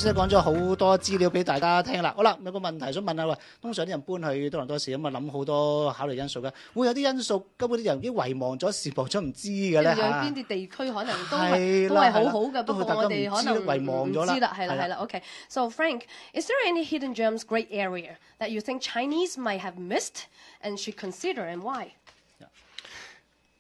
先講咗好多資料俾大家聽啦。好啦，有個問題想問下喂，通常啲人搬去多倫多市咁啊，諗好多考慮因素嘅，會有啲因素根本啲人已經遺忘咗、視忘咗唔知嘅咧嚇。有邊啲地區可能都係好好嘅，不過我哋可能唔知啦，係啦。Okay, so Frank, is there any hidden gems, great area that you think Chinese might have missed and should consider, and why?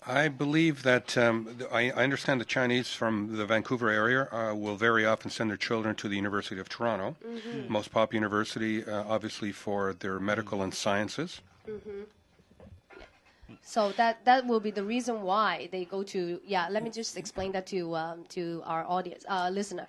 I believe that I understand the Chinese from the Vancouver area will very often send their children to the University of Toronto, most popular university, obviously for their medical and sciences. So that will be the reason why they go to. Yeah, let me just explain that to our audience, listener.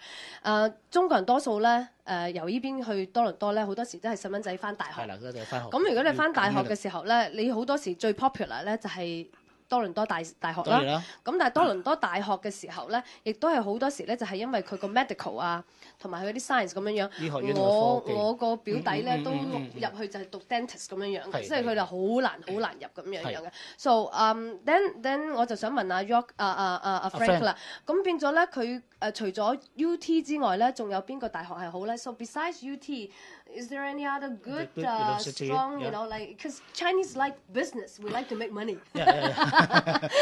中國人多數咧由呢邊去多倫多咧，好多時都係細蚊仔翻大學。係啦，都係翻學。咁如果你翻大學嘅時候咧，你好多時最 popular 咧就係多倫多大學啦，咁但係多倫多大學嘅時候咧，亦都係好多時咧就係因為佢個 medical 啊，同埋佢啲 science 咁樣樣。我個表弟咧都入去就係讀 dentist 咁樣樣，即係佢哋好難入咁樣樣嘅。So then 我就想問阿 York 阿 Frank 啦，咁變咗咧佢除咗 UT 之外咧，仲有邊個大學係好咧 ？So besides UT。Is there any other good, strong, like, because Chinese like business, we like to make money.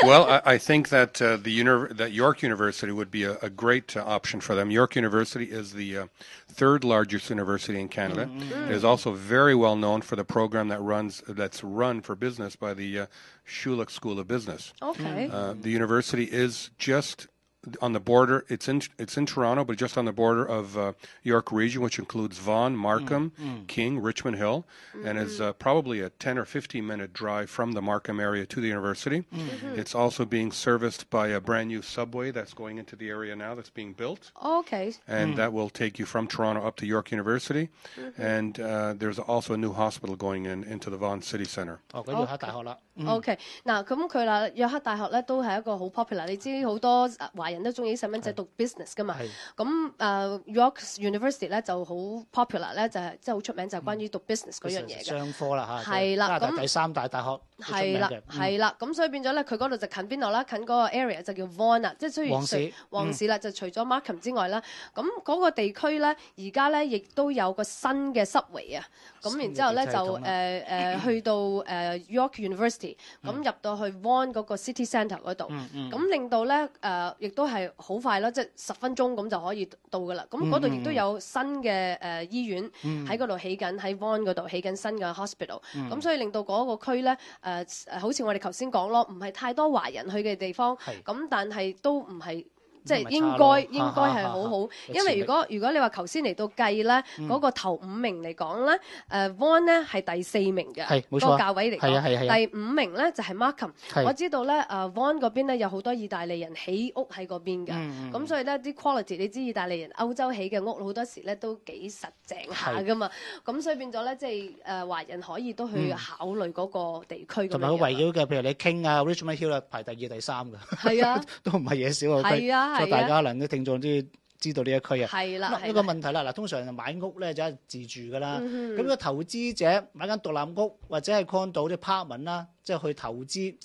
Well, I think that that York University would be a great option for them. York University is the third largest university in Canada. It is also very well known for the program that's run for business by the Schulich School of Business. Okay. The university is just on the border. It's in Toronto, but just on the border of York Region, which includes Vaughan, Markham, King, Richmond Hill, and is probably a 10 or 15-minute drive from the Markham area to the university. It's also being serviced by a brand new subway that's going into the area now that's being built. Okay. And that will take you from Toronto up to York University. And there's also a new hospital going into the Vaughan City Centre. 哦，佢約克大學啦。OK， 嗱咁佢啦，約克大學咧都係一個好 popular， 你知好多華人都中意細蚊仔讀 business 噶嘛。咁York University 咧就好 popular 咧，就係即係好出名，就係關於讀 business 嗰樣嘢嘅。商科啦嚇。係啦，咁第三大大學。係啦，咁所以變咗咧，佢嗰度就近邊度啦？近嗰個 area 就叫 Vaughan 啦，即係雖然皇士啦，就除咗 Markham 之外啦，咁嗰個地區咧，而家咧亦都有個新嘅 subway 啊，咁然之後咧就去到York University， 咁入到去 Vaughan 嗰個 City Centre 嗰度，咁令到咧亦都係好快咯，即係10分鐘咁就可以到噶啦。咁嗰度亦都有新嘅醫院喺嗰度起緊，喺 Vaughan 嗰度起緊新嘅 hospital，咁所以令到嗰個區咧好似我哋頭先講咯，唔係太多華人去嘅地方，咁但係都唔係。即係應該係好好，因為如果你話頭先嚟到計咧，嗰個頭5名嚟講咧，Vaughan 咧係第4名嘅，個價位嚟講，第5名咧就係 Markham。我知道咧Vaughan 嗰邊咧有好多意大利人起屋喺嗰邊嘅，咁所以咧啲 quality 你知意大利人歐洲起嘅屋好多時咧都幾實淨下噶嘛，咁所以變咗咧即係華人可以都去考慮嗰個地區咁樣。同埋好圍繞嘅，譬如你傾啊 Richmond Hill 啦，排第2、第3嘅，係啊，都唔係嘢少嘅區。係啊。所以大家可能啲聽眾都知道呢一區啊。係啦，一個問題啦，嗱，通常買屋咧就係自住噶啦。咁個投資者買間獨立屋或者係 condo 啲 apartment 啦，即係去投資，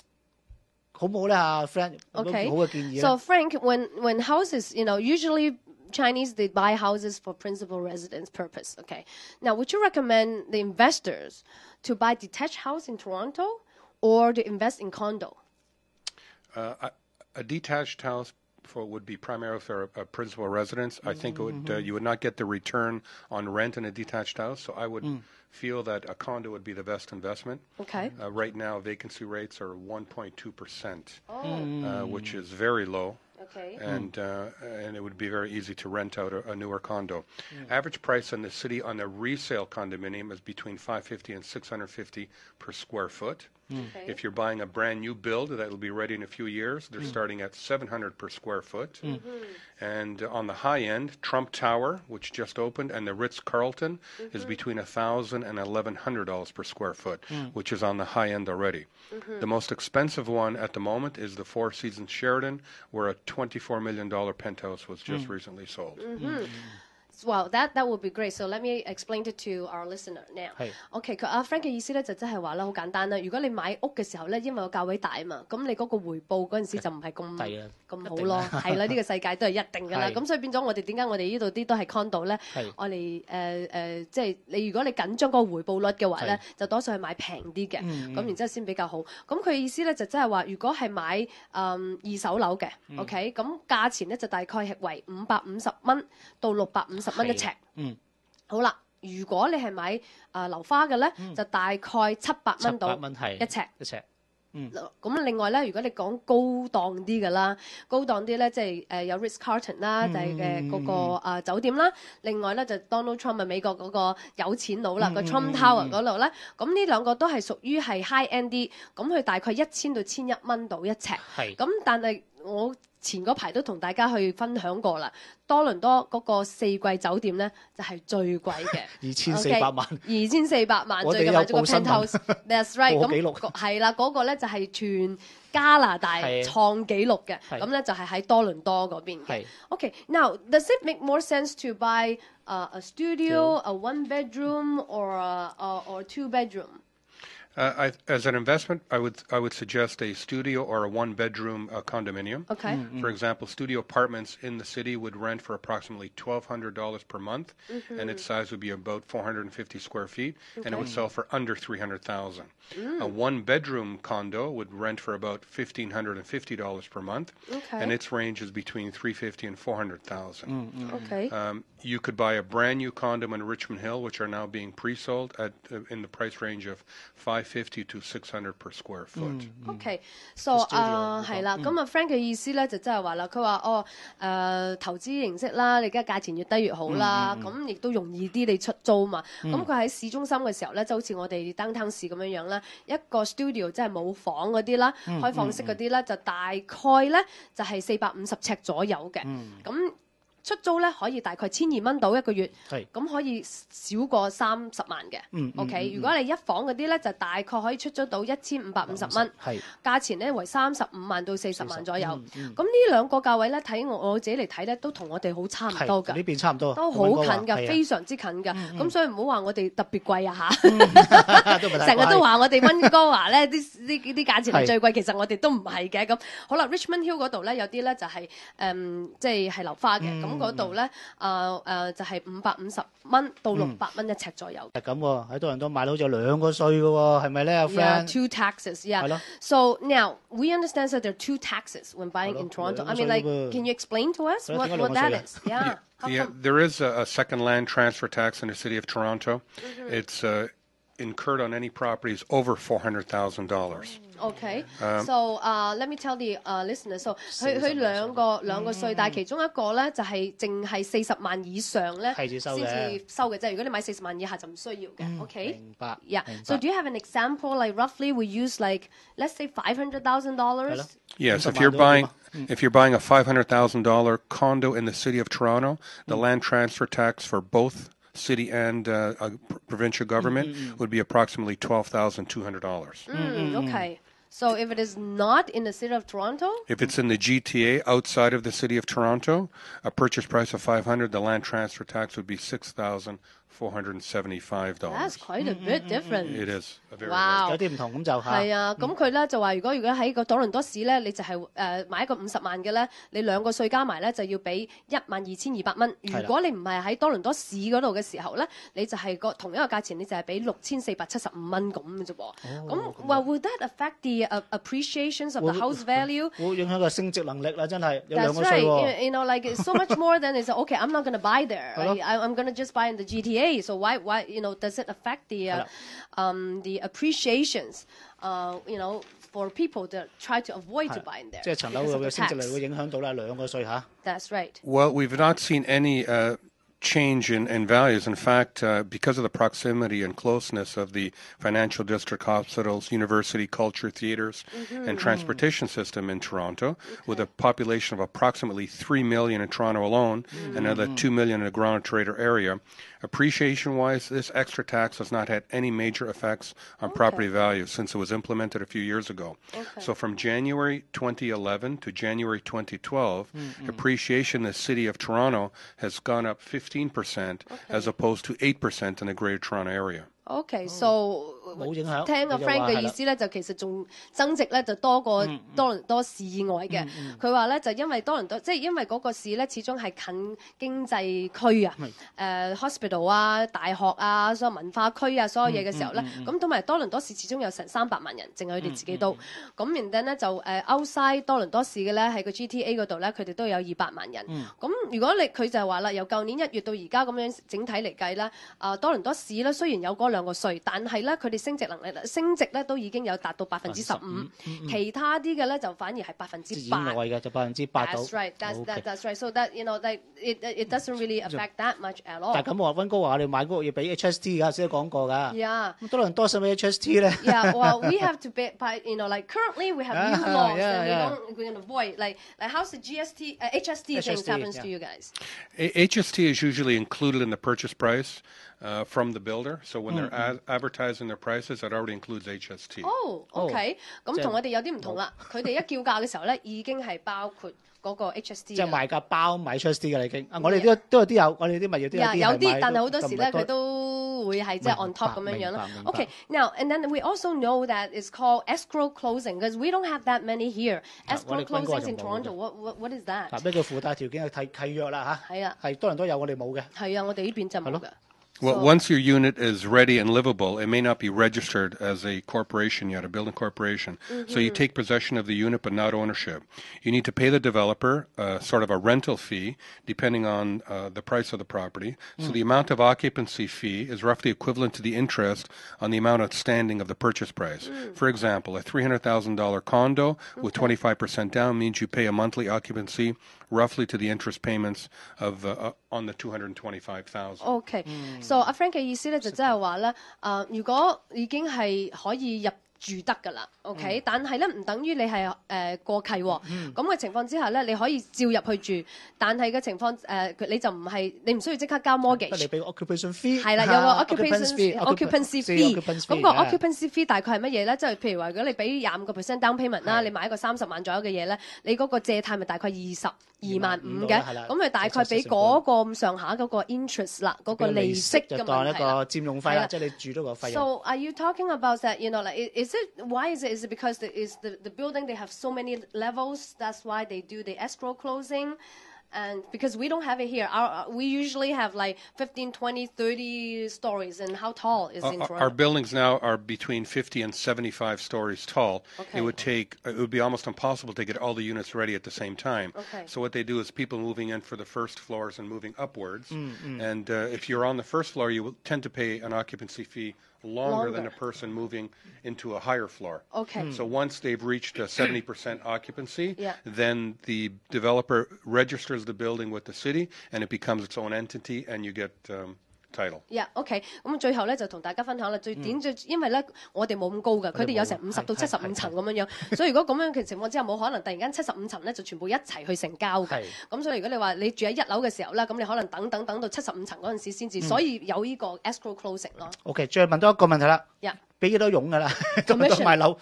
好唔好咧啊 ，Frank？ Okay. 好嘅建議咧。So Frank, when houses, usually Chinese they buy houses for principal residence purpose. Okay. Now, would you recommend the investors to buy detached house in Toronto or to invest in condo? A detached house would be primarily for a principal residence. I think you would not get the return on rent in a detached house, so I would feel that a condo would be the best investment. Okay. Right now, vacancy rates are 1.2%, which is very low. Okay. And it would be very easy to rent out a newer condo. Average price in the city on a resale condominium is between $550 and $650 per square foot. Okay. If you're buying a brand new build that will be ready in a few years, they're starting at $700 per square foot. And on the high end, Trump Tower, which just opened, and the Ritz-Carlton is between $1,000 and $1,100 per square foot, which is on the high end already. The most expensive one at the moment is the Four Seasons Sheraton, where a $24 million penthouse was just recently sold. Well, that would be great. So let me explain it to our listener now. OK， 阿 Frank 嘅意思咧就即係話咧好簡單啦。如果你買屋嘅時候咧，因為個價位大啊嘛，咁你嗰個回報嗰陣時就唔係咁好咯。係啦，呢個世界都係一定㗎啦。咁所以變咗我哋點解我哋呢度啲都係 condo 咧？我哋即係你如果你緊張嗰個回報率嘅話咧，就多數係買平啲嘅，咁然之後先比較好。咁佢意思咧就即係話，如果係買二手樓嘅 ，OK， 咁價錢咧就大概係為550蚊到650蚊一尺。好啦，如果你係買樓花嘅咧，就大概700蚊到一尺。咁另外咧，如果你講高檔啲嘅啦，高檔啲咧即係有 Ritz-Carlton 啦，就係嗰個酒店啦。另外咧就 Donald Trump 啊，美國嗰個有錢佬啦，個 Trump Tower 嗰度咧，咁呢兩個都係屬於係 high end 啲，咁佢大概1000到1100蚊到一尺。咁但係我前嗰排都同大家去分享過啦，多倫多嗰個4季酒店咧就係最貴嘅，2400萬，2400萬最近買咗個 penthouse，that's right， 咁係啦，嗰個咧就係全加拿大創紀錄嘅，咁咧就係喺多倫多嗰邊嘅。Okay，now does it make more sense to buy a studio, a one bedroom, or two bedroom? As an investment, I would suggest a studio or a one-bedroom condominium. Okay. For example, studio apartments in the city would rent for approximately $1,200 per month, and its size would be about 450 square feet, and it would sell for under $300,000. A one-bedroom condo would rent for about $1,550 per month, and its range is between $350,000 and $400,000. Okay. You could buy a brand new condo in Richmond Hill, which are now being pre-sold at in the price range of $550 to $600 per square foot. Okay, so 係啦，咁啊 Frank 嘅意思咧就即係話啦，佢話投資形式啦，你而家價錢越低越好啦，咁亦都容易啲你出租嘛。咁佢喺市中心嘅時候咧，就好似我哋downtown市咁樣樣啦，一個 studio 即係冇房嗰啲啦，開放式嗰啲咧就大概咧就係450尺左右嘅，咁。出租咧可以大概1200蚊到一個月，咁可以少過30萬嘅。OK， 如果你一房嗰啲咧，就大概可以出租到1550蚊，價錢咧為35萬到40萬左右。咁呢兩個價位咧，睇我自己嚟睇咧，都同我哋好差唔多㗎。呢邊差唔多，都好近㗎，非常之近㗎。咁所以唔好話我哋特別貴啊嚇，成日都話我哋溫哥華咧啲價錢係最貴，其實我哋都唔係嘅。咁好啦 ，Richmond Hill 嗰度咧有啲咧就係即係樓花嘅咁。嗰度咧，就係550蚊到600蚊一尺左右。係咁喎，喺多倫多買到好似有2個稅嘅喎，係咪咧 ，friend？ Yeah, 2 taxes, yeah. So now we understand that there are 2 taxes when buying in Toronto. I mean, like, can you explain to us what that is? Yeah. Yeah, there is a second land transfer tax in the city of Toronto. It's incurred on any properties over $400,000. Okay, so let me tell the listeners. So 佢兩個稅，但係其中一個咧就係淨係40萬以上咧先至收嘅啫。如果你買40萬以下就唔需要嘅。Okay. 明白。Yeah. So do you have an example? Like roughly, we use like let's say $500,000. Yes, if you're buying a $500,000 condo in the city of Toronto, the land transfer tax for both city and provincial government would be approximately $12,200. Okay. So if it is not in the city of Toronto? If it's in the GTA outside of the city of Toronto, a purchase price of $500, the land transfer tax would be $6,475. That's quite a bit different. It is. Wow. 有啲唔同咁就係。係啊，咁佢咧就話，如果喺個多倫多市咧，你就係買一個50萬嘅咧，你兩個稅加埋咧就要俾12,200蚊。如果你唔係喺多倫多市嗰度嘅時候咧，你就係同一個價錢，你就係俾6,475蚊咁嘅啫喎。咁話 would that affect the appreciations of the house value？ 會影響個升值能力啦，真係有兩個稅 That's right. 喎。You know, like so much more than is okay. I'm not going to buy there. I'm going to just buy in the GTA. So why does it affect the appreciations? For people that try to avoid to buy in there. 即係層樓嘅升值力會影響到啦，兩個稅嚇。That's right. Well, we've not seen any change in values. In fact, because of the proximity and closeness of the financial district hospitals, university, culture, theaters, and transportation system in Toronto, with a population of approximately 3 million in Toronto alone, another 2 million in the Grand Trader area, appreciation-wise, this extra tax has not had any major effects on property values since it was implemented a few years ago. So from January 2011 to January 2012, appreciation in the city of Toronto has gone up 15% 16% as opposed to 8% in the Greater Toronto area. OK，so 冇影響。聽阿 Frank 嘅意思咧，就其實仲增值咧就多過多倫多市以外嘅。佢話咧就因為多倫多，即係因為嗰個市咧始終係近經濟區啊，hospital 啊、大學啊、所有文化區啊，所有嘢嘅時候咧，咁同埋多倫多市始終有成300萬人，淨係佢哋自己都。咁然後咧就outside 多倫多市嘅咧喺個 GTA 嗰度咧，佢哋都有200萬人。咁如果佢就係話啦，由舊年1月到而家咁樣整體嚟計咧，多倫多市咧雖然有嗰2個稅，但係咧佢哋升值咧都已經有達到15%，其他啲嘅咧就反而係8%。以外嘅就8%到。That's right. That's right. So that that it doesn't really affect that much at all. 但係咁我話溫哥華，你買屋要俾 HST 㗎，先講過㗎。Yeah. 咁多倫多使唔使 HST 咧 ？Yeah. Well, we have to pay. Like currently we have new laws that we're going to avoid. Like how's the GST, HST things happens to you guys? HST is usually included in the purchase price. From the builder, so when they're advertising their prices, that already includes HST. Oh, OK. 咁同我哋有啲唔同啦。佢哋一叫價嘅時候咧，已經係包括嗰個 HST。即係賣價包埋 HST 嘅啦已經。我哋都有啲有，我哋啲物業都有啲。有啲，但係好多時咧，佢都會係即係 on top 咁樣樣咯。OK. Now and then we also know that it's called escrow closing because we don't have that many here. Escrow closings in Toronto. What is that？咩叫附帶條件嘅契約啦嚇？係啊，係多倫多有，我哋冇嘅。係啊，我哋呢邊就冇嘅。Well, once your unit is ready and livable, it may not be registered as a corporation yet, a building corporation. So you take possession of the unit but not ownership. You need to pay the developer sort of a rental fee depending on the price of the property. So the amount of occupancy fee is roughly equivalent to the interest on the amount outstanding of the purchase price. For example, a $300,000 condo with 25% down means you pay a monthly occupancy roughly to the interest payments of on the $225,000. Okay. So 阿 Frank 嘅意思咧就即係話咧，如果已經係可以入住得㗎啦 ，OK，但係咧唔等於你係過契喎。咁嘅情況之下咧，你可以照入去住，但係嘅情況你就唔係你唔需要即刻交 mortgage。你俾個 occupation fee 係啦，有個 occupancy fee。咁個 occupancy fee 大概係乜嘢咧？即係譬如話，如果你俾25% down payment 啦，你買一個30萬左右嘅嘢咧，你嗰個借貸咪大概22萬5嘅，咁佢大概俾嗰個咁上下嗰個 interest 啦，嗰個利息嘅問題啦。就當一個佔用費啦，即係你住咗個費用。So are you talking about that? Like why is it? Is it because the building they have so many levels? That's why they do the escrow closing. And because we don't have it here, we usually have like 15, 20, 30 stories. And how tall is in Toronto? Our buildings now are between 50 and 75 stories tall. Okay. It would be almost impossible to get all the units ready at the same time. Okay. So what they do is people moving in for the first floors and moving upwards. And if you're on the first floor, you will tend to pay an occupancy fee longer than a person moving into a higher floor. Okay. So once they've reached a 70% occupancy, then the developer registers the building with the city, and it becomes its own entity, and you get title. Yeah, OK。咁最後咧就同大家分享啦，因為咧我哋冇咁高㗎，佢哋有成50到75層咁樣樣，所以如果咁樣嘅情況之下，冇可能突然間75層咧就全部一齊去成交嘅。咁所以如果你話你住喺1樓嘅時候啦，咁你可能等到75層嗰陣時先至，所以有呢個 escrow closing 咯。OK， 最後問多一個問題啦。俾幾多佣㗎啦？咁賣樓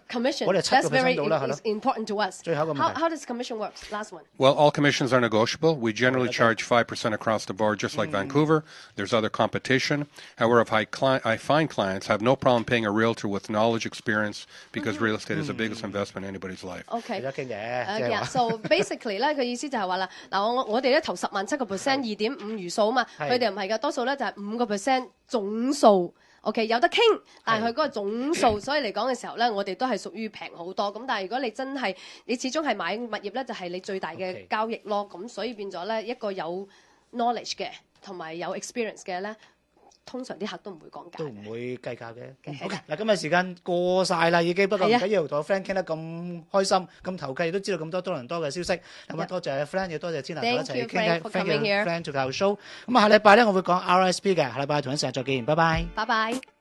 commission 我哋7%到啦，係咯。important to us. 最後一個問題。How does commission work? Last one. Well, all commissions are negotiable. We generally charge 5% across the board, just like Vancouver. There's other competition. However, I find clients have no problem paying a realtor with knowledge, experience, because real estate is the biggest investment in anybody's life. Okay. So basically 咧，佢意思就係話啦，嗱我哋咧投10萬7% 2.5餘數啊嘛，佢哋唔係㗎，多數咧就係5% 總數。OK， 有得傾，但係佢嗰個總數，所以嚟講嘅時候咧，我哋都係屬於平好多。咁但係如果你真係你始終係買物業咧，就係你最大嘅交易咯。咁所以變咗咧，一個有 knowledge 嘅同埋有 experience 嘅咧，通常啲客都唔會講價，都唔會計價嘅。OK， 嗱，今日時間過晒啦已經，不過唔緊要，同我 friend 傾得咁開心，咁投契，都知道咁多倫多嘅消息。咁啊，多謝 friend， 亦多謝Tina同我一齊傾偈。Thank you friend to our show。咁啊，下禮拜咧我會講 RSP 嘅，下禮拜同一時間再見，拜拜。拜拜。